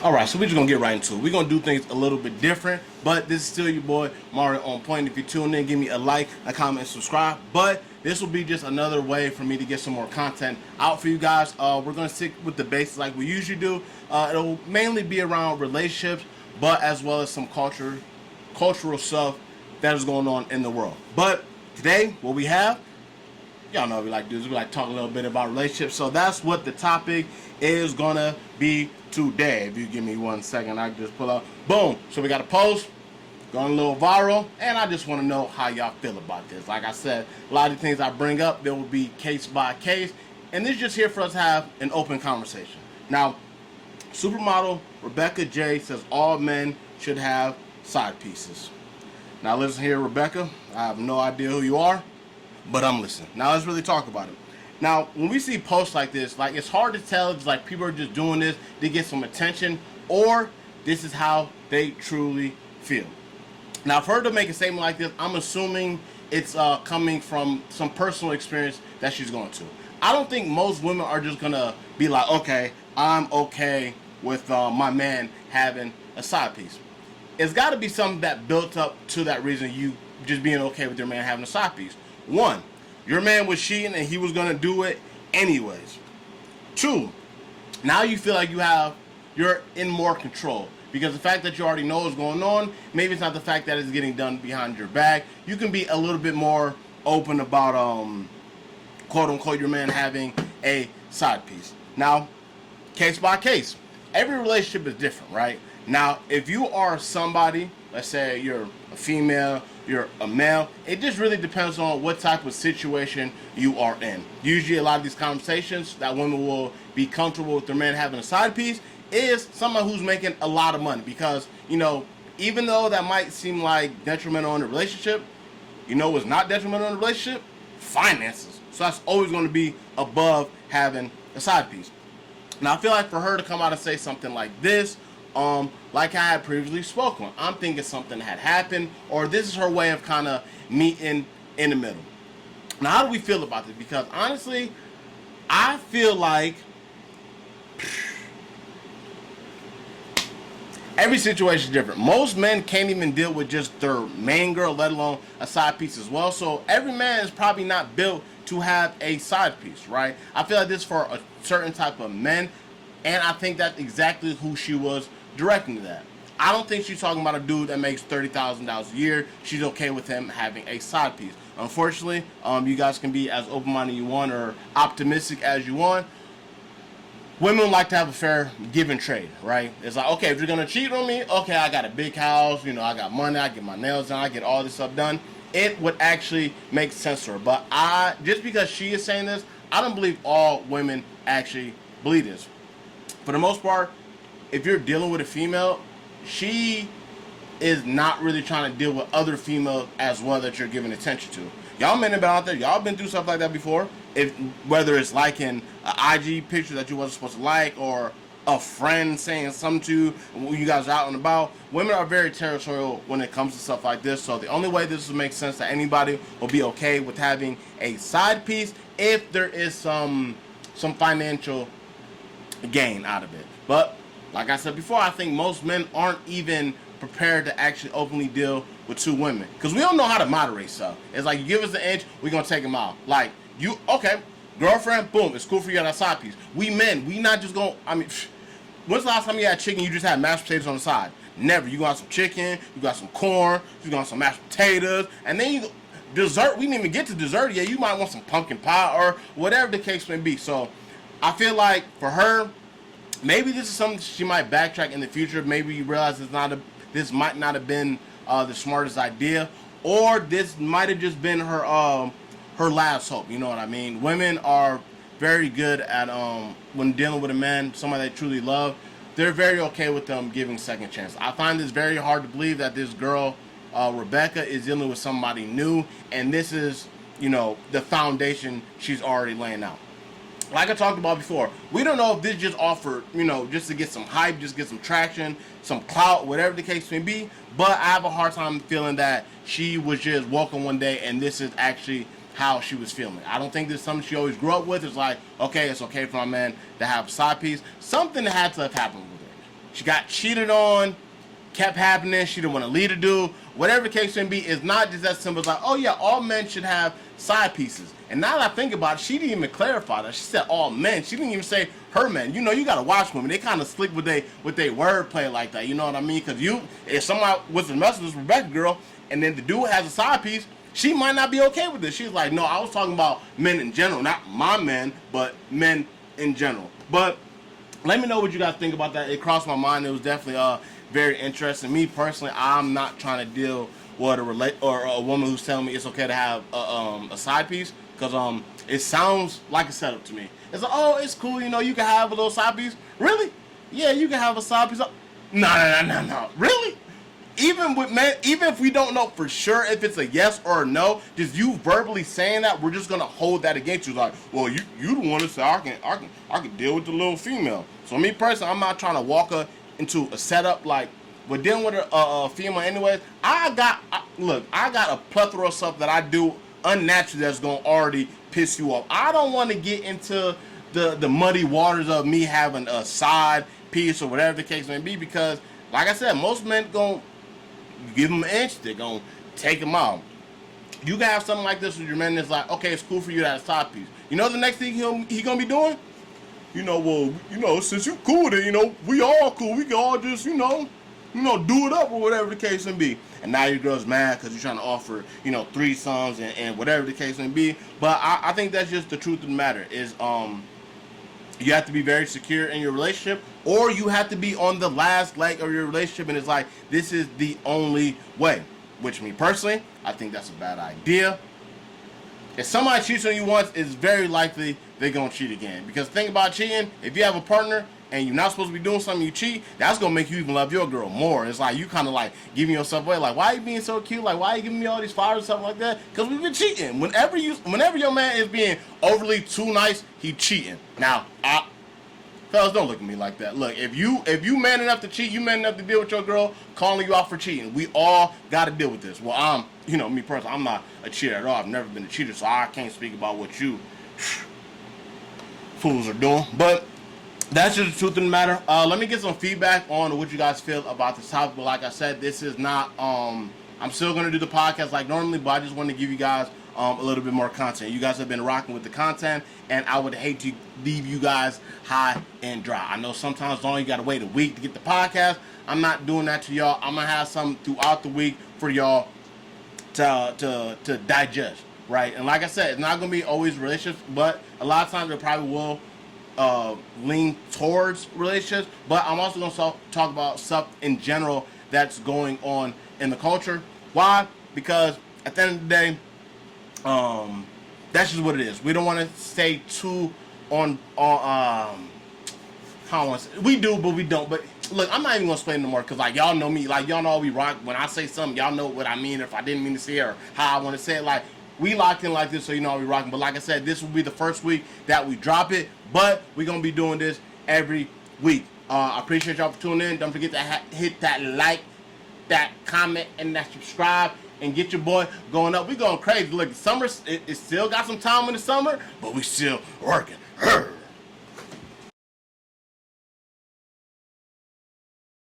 Alright, so we're just gonna get right into it. We're gonna do things a little bit different, but this is still your boy Mario on Point. If you're tuned in, give me a like, a comment, and subscribe. But this will be just another way for me to get some more content out for you guys. We're gonna stick with the basics like we usually do. It'll mainly be around relationships, but as well as some cultural stuff that is going on in the world. But today, what we have, y'all know what we like to do is we like to talk a little bit about relationships. So that's what the topic is gonna be today. If you give me 1 second, I can just pull up. Boom. So we got a post going a little viral, and I just want to know how y'all feel about this. Like I said, a lot of the things I bring up, there will be case by case, and this is just here for us to have an open conversation. Now, supermodel Rebecca J says all men should have side pieces. Now listen here, Rebecca, I have no idea who you are, but I'm listening. Now let's really talk about it. Now, when we see posts like this, like it's hard to tell if it's like people are just doing this to get some attention, or this is how they truly feel. Now, for her to make a statement like this, I'm assuming it's coming from some personal experience that she's going to. I don't think most women are just gonna be like, okay, I'm okay with my man having a side piece. It's got to be something that built up to that reason you just being okay with your man having a side piece. One, your man was cheating and he was going to do it anyways. Two, now you feel like you're in more control. Because the fact that you already know what's going on, maybe it's not the fact that it's getting done behind your back. You can be a little bit more open about, quote unquote, your man having a side piece. Now, case by case, every relationship is different, right? Now, if you are somebody, let's say you're a female, you're a male, it just really depends on what type of situation you are in. Usually a lot of these conversations that women will be comfortable with their man having a side piece is someone who's making a lot of money, because, you know, even though that might seem like detrimental in a relationship, you know what's not detrimental in a relationship? Finances. So that's always going to be above having a side piece. Now, I feel like for her to come out and say something like this, like I had previously spoken, I'm thinking something had happened, or this is her way of kind of meeting in the middle. Now, how do we feel about this? Because honestly, I feel like every situation is different. Most men can't even deal with just their main girl, let alone a side piece as well. So every man is probably not built to have a side piece, right? I feel like this is for a certain type of men, and I think that's exactly who she was directing to that. I don't think she's talking about a dude that makes $30,000 a year. She's okay with him having a side piece. Unfortunately, you guys can be as open-minded you want or optimistic as you want. Women like to have a fair give and trade, right? It's like, okay, if you're gonna cheat on me, okay, I got a big house, you know, I got money, I get my nails done, I get all this stuff done. It would actually make sense to her. But just because she is saying this, I don't believe all women actually believe this. For the most part, if you're dealing with a female, she is not really trying to deal with other females as well that you're giving attention to. Y'all men have been out there, y'all been through stuff like that before. If whether it's liking an IG picture that you wasn't supposed to like, or a friend saying something to you when you guys are out and about. Women are very territorial when it comes to stuff like this. So the only way this will make sense that anybody will be okay with having a side piece if there is some financial gain out of it. But like I said before, I think most men aren't even prepared to actually openly deal with two women, because we don't know how to moderate stuff. It's like, you give us an inch, we're gonna take them out. Like, you, okay, girlfriend, boom, it's cool for you to have a side piece. We men, we not just gonna, I mean, when's the last time you had chicken, you just had mashed potatoes on the side? Never. You got some chicken, you got some corn, you got some mashed potatoes, and then you, dessert, we didn't even get to dessert yet. You might want some pumpkin pie or whatever the case may be. So I feel like for her, maybe this is something she might backtrack in the future. Maybe you realize this might not have been the smartest idea, or this might have just been her last hope. You know what I mean? Women are very good at when dealing with a man, somebody they truly love. They're very okay with them giving second chance. I find this very hard to believe that this girl, Rebecca, is dealing with somebody new, and this is, you know, the foundation she's already laying out. Like I talked about before, we don't know if this just offered, you know, just to get some hype, just get some traction, some clout, whatever the case may be. But I have a hard time feeling that she was just woken one day and this is actually how she was feeling. I don't think this is something she always grew up with. It's like, okay, it's okay for my man to have a side piece. Something had to have happened with her. she got cheated on, kept happening, she didn't want to lead a dude, whatever the case may be. It's not just that simple as like, oh yeah, all men should have side pieces. And now that I think about it, she didn't even clarify that. She said all men. She didn't even say her men. You know, you gotta watch women. They kind of slick with they wordplay like that. You know what I mean? Because if somebody was messing with this Rebecca girl, and then the dude has a side piece, she might not be okay with this. She's like, no, I was talking about men in general, not my men, but men in general. But let me know what you guys think about that. It crossed my mind. It was definitely very interesting. Me personally, I'm not trying to deal with a woman who's telling me it's okay to have a side piece, because it sounds like a setup to me. It's like, oh, it's cool, you know, you can have a little side piece. Really? Yeah, you can have a side piece. No. Really? Even with men, even if we don't know for sure if it's a yes or a no, just you verbally saying that, we're just gonna hold that against you. Like, well, you the one that said I can deal with the little female. So me personally, I'm not trying to walk her into a setup like we're dealing with a female anyways. I got a plethora of stuff that I do unnaturally that's gonna already piss you off. I don't want to get into the muddy waters of me having a side piece or whatever the case may be, because like I said, most men gonna give them an inch, they're gonna take them out. You can have something like this with your man that's like, okay, it's cool for you to have a side piece. You know the next thing he gonna be doing? You know, well, you know, since you cool with it, you know, we all cool. We can all just, you know, do it up or whatever the case may be. And now your girl's mad because you're trying to offer, you know, threesomes and whatever the case may be. But I think that's just the truth of the matter is, you have to be very secure in your relationship, or you have to be on the last leg of your relationship, and it's like, this is the only way. Which, me personally, I think that's a bad idea. If somebody cheats on you once, it's very likely they're going to cheat again. Because think about cheating, if you have a partner and you're not supposed to be doing something, you cheat, that's going to make you even love your girl more. It's like, you kind of like giving yourself away, like, why are you being so cute? Like, why are you giving me all these flowers and stuff like that? Because we've been cheating. Whenever your man is being overly too nice, he cheating. Now, fellas, don't look at me like that. Look, if you man enough to cheat, you man enough to deal with your girl calling you out for cheating. We all got to deal with this. Well, me personally, I'm not a cheater at all. I've never been a cheater, so I can't speak about what you fools are doing. But that's just the truth of the matter. Let me get some feedback on what you guys feel about this topic. But like I said, this is not, I'm still going to do the podcast like normally, but I just want to give you guys a little bit more content. You guys have been rocking with the content, and I would hate to leave you guys high and dry. I know sometimes you got to wait a week to get the podcast. I'm not doing that to y'all. I'm going to have something throughout the week for y'all to digest, right? And like I said, it's not going to be always relationships, but a lot of times it probably will lean towards relationships. But I'm also going to talk about stuff in general that's going on in the culture. Why? Because at the end of the day, that's just what it is. We don't want to stay too on how I want to say. We do, but we don't. But look, I'm not even gonna explain no more, because like y'all know me, like y'all know we rock. When I say something, y'all know what I mean. If I didn't mean to say it or how I want to say it, like we locked in like this, so you know we rocking. But like I said, this will be the first week that we drop it, but we're gonna be doing this every week. I appreciate y'all for tuning in. Don't forget to hit that like, that comment, and that subscribe. And get your boy going up. We going crazy. Look, summer, it still got some time in the summer, but we still working.